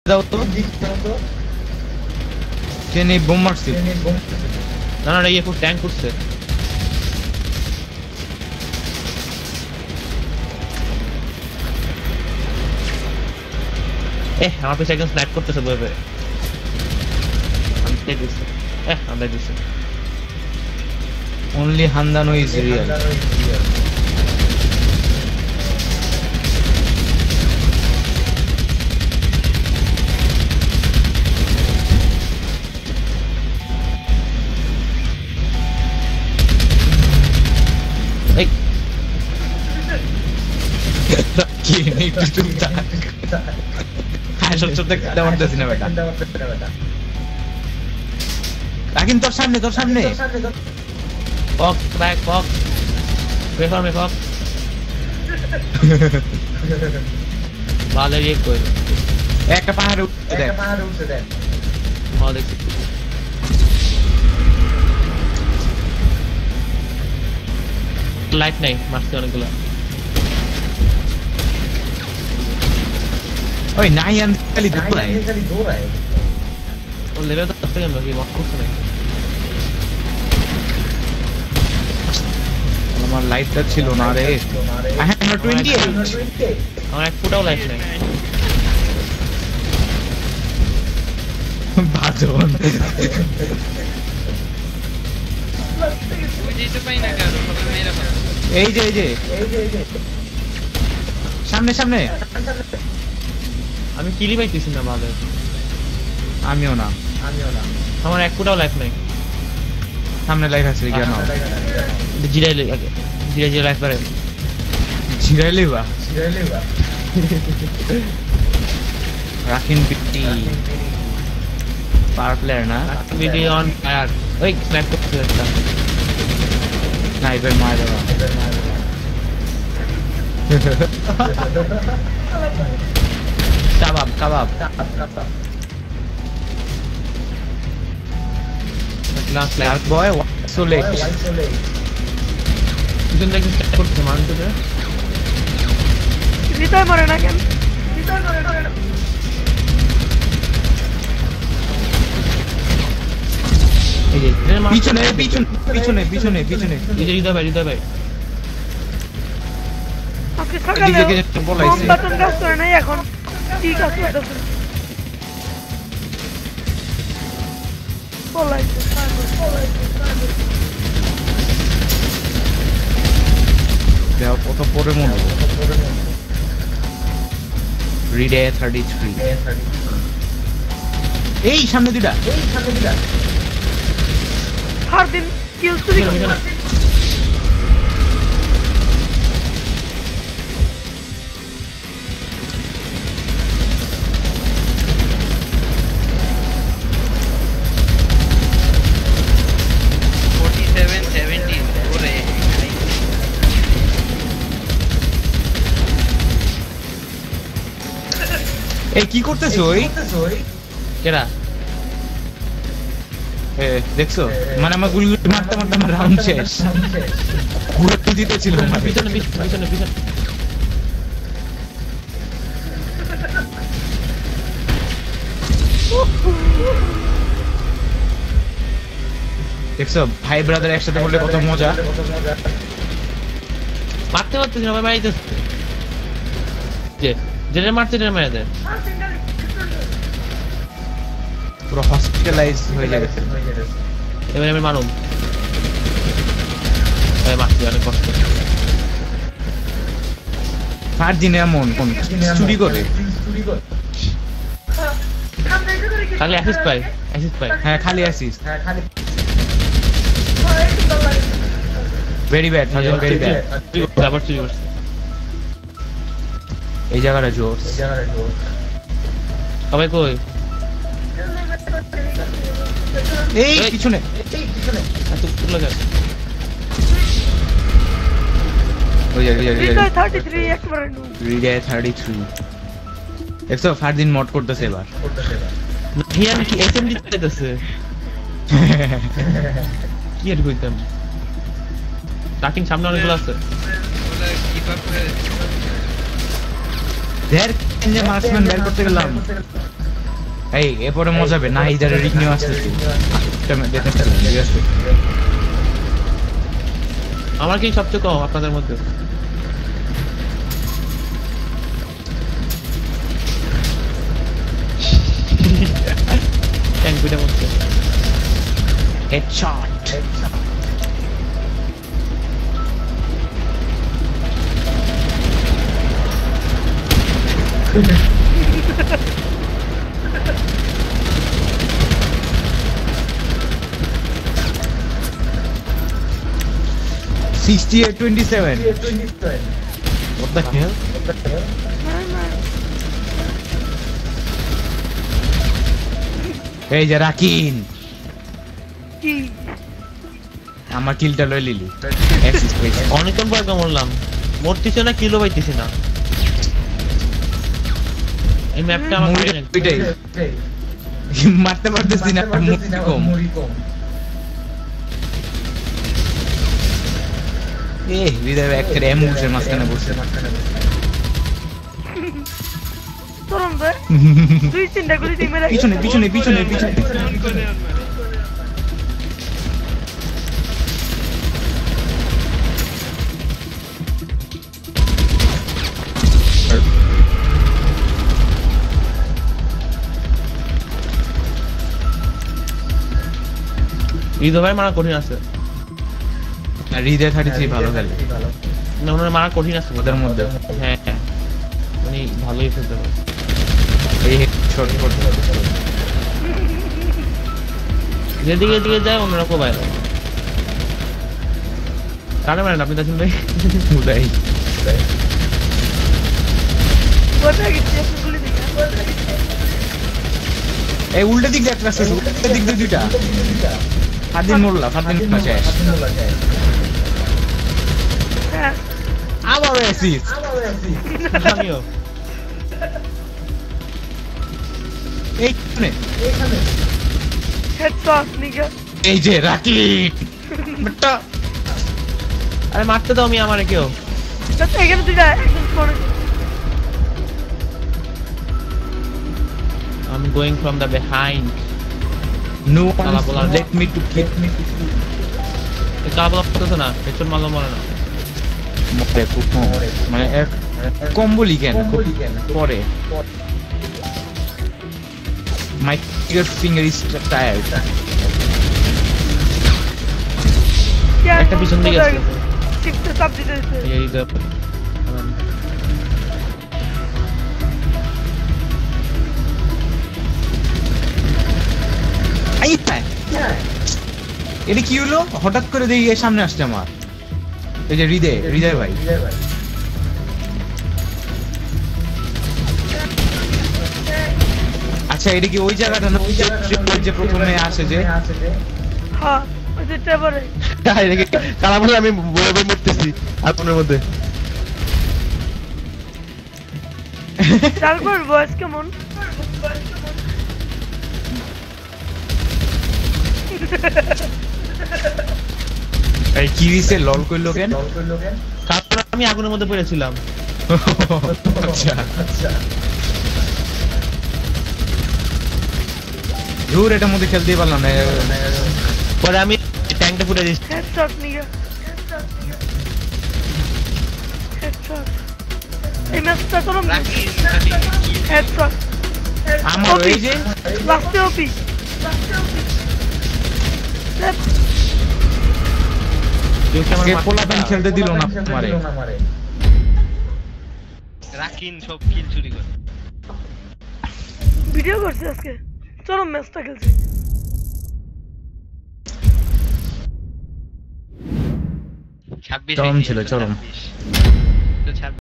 দাও তো কেন এই বোম মারছি না না এই খুব ট্যাঙ্ক করছে আমার পেছনে একজন স্ন্যাপ করতেছে বইবে আমি দেখছি আমরা দেখছি only Handano is real তোর সামনে Fox, back, Fox. Wait for me, Fox. Baler ये कोई. একটা পাহাড়ে উঠতে দেখ हाँ देखिए. Light नहीं, मारते होने के लिए. ओए नायन खाली दो रहा है वो लेवल तो तब तक हम लोग ये वक्त कुछ नहीं. আমার লাইটটা ছিল না রে হ্যাঁ 28 আমার এক ফুটাও লাইট নেই বাজন বুঝিতে পাই না কেন সবাই মেরা পায় এই যে সামনে আমি কিলি পাইতেছি না ভালো আমিও না আমার এক ফুটাও লাইট নেই সামনে লাইট আছে কেন জিরাইলে আগে জিরা লাইট পারে জিরাইলে বা রাকিন পিটি পাওয়ার প্লেয়ার না ভিডিও অন ফায়ার ওই স্ন্যাপ করতে একটা স্নাইপার মার দেওয়া কাবাব last Dark boy, so late. দুজন দেখি স্ন্যাপ করতে মানতে রে হৃদয় মরে না কেন এই যে পিছনে হৃদয় ভাই আজকে সকালে কম বাটন কাজ করে নাই এখন ঠিক আছে পলাইছে দেও কত পরে মনে হলো রিডে 33 এই সামনে দুইটা হর দিন কিল চুরি করে এই কি করতেছো ওই কেডা দেখছো মানে আমার গুলি মারতে আমার রাউন্ড শেষ ঘুরে দিতেছিল পিছনে দেখছো ভাই ব্রাদার একসাথে বললে কত মজা মারতে না ভাই মারিতেছে যেটা মারতে যেটা মেরে দেয় পুরো হসপিটালাইজ হয়ে যাবে এবারে আমি মারুম মারছি অনেক কষ্ট ফারদিন এমন কোন চুরি করে খালি অ্যাসিস্ট পাই হ্যাঁ খালি আসিস ভেরি ব্যাড আবার চুরি করছে এই জায়গাটা জোর সবাই কই এই পিছনে এত লাগে ওই যে হৃদয় 33 একবারে নু রিডে 33 দেখছো ফারদিন মড করতেছে এবার হিয়ান কি এসএমডি দিতেছে কি আর কইতাম টাকিং সামনে অনেকগুলো আছে কিপার করে দের যে মার্কসম্যান বের করতে গেলাম এই এরপরে মজা হবে না ইদারে রিক নিয়ে আসতেছি ঠিক আছে আমার কি সবচেয়ে কম আপনাদের মধ্যে? ট্যাঙ্ক পিটের মধ্যে হেডশট $68-27 what the hell? এই যে রাকিন কি আমার কিলটা লই লিলি অ্যাসিস্ট পেয়েছি অনেকক্ষণ পর মরলাম, মরতেছি না কিলো পাইতেছি না। এই ম্যাপটা আমার ওইটাই মারতে পারতেছি না মুড়ি কম এ হৃদয় এক করে এমুসের মাঝখানে বসে চরম রে তুই চিন্তা করি তুই মেরে পিছনে পিছনে পিছনে পিছনে হৃদয় ভাই মারা কঠিন আছে আর হৃদয় 33 ভালো খেলে না, ওনার মারা কঠিন আছে ওদের মধ্যে হ্যাঁ উনি ভালোই খেলতে পারে। এই শর্ট করতে যেদিকে যেদিকে যায় অন্যরকম বাইরে কারে মারেন আপনি তাছন ভাই? উদয় কোথায় গেছিস গুলি দিকে এই উল্টা দিক দিয়ে একটা রাস্তা আছে, উল্টা দিক দিয়ে দুইটা ফাদিন মোল্লা ফাদিন মাঝে হ্যাঁ আবার অ্যাসিস্ট আমিও এইখানে হেডশট নিগা এই যে রাকিন বেটা আরে মারতে দাও আমি আমারে কেউ আচ্ছা এখানে তুই যা একদম phone I'm going from the behind no one let me to get me এই কালা পড়তেছে না পেছন মারলো মরে না মরে খুব কম মানে এক কম্বলি কেন পরে my finger is tired একটা পিছন দিকে আছে শিফটে চাপ দিতে দিতে এই যে আই এটা কি হলো হঠাৎ করে দেখি এর সামনে আসছে আমার এই যে হৃদয় ভাই আচ্ছা এটা কি ওই জায়গাটা না ওই যে প্রথমে আসে যে হ্যাঁ ওই যে টেবলে কালা বলে আমি বলে বলে মরতেছি আপনার মধ্যে তারপর ভয়েস কেমন এই কি দিছে লল কইলো কেন কারণ আমি আগুনের মধ্যে পড়েছিলাম আচ্ছা দূর এটার মধ্যে খেলতেই পারলাম না পরে আমি ট্যাঙ্কটা ফুটে দিচ্ছি হেডশট নিগা হেডশট এই ম্যাচটা চরম হেডশট আমার এই যে লাস্টে ওপি আজকে পোলাপান খেলতে দিল না আমারে রাকিন সব কিল চুরি করে ভিডিও করছি আজকে চরম ম্যাচটা খেলছি চরম ছিল চরম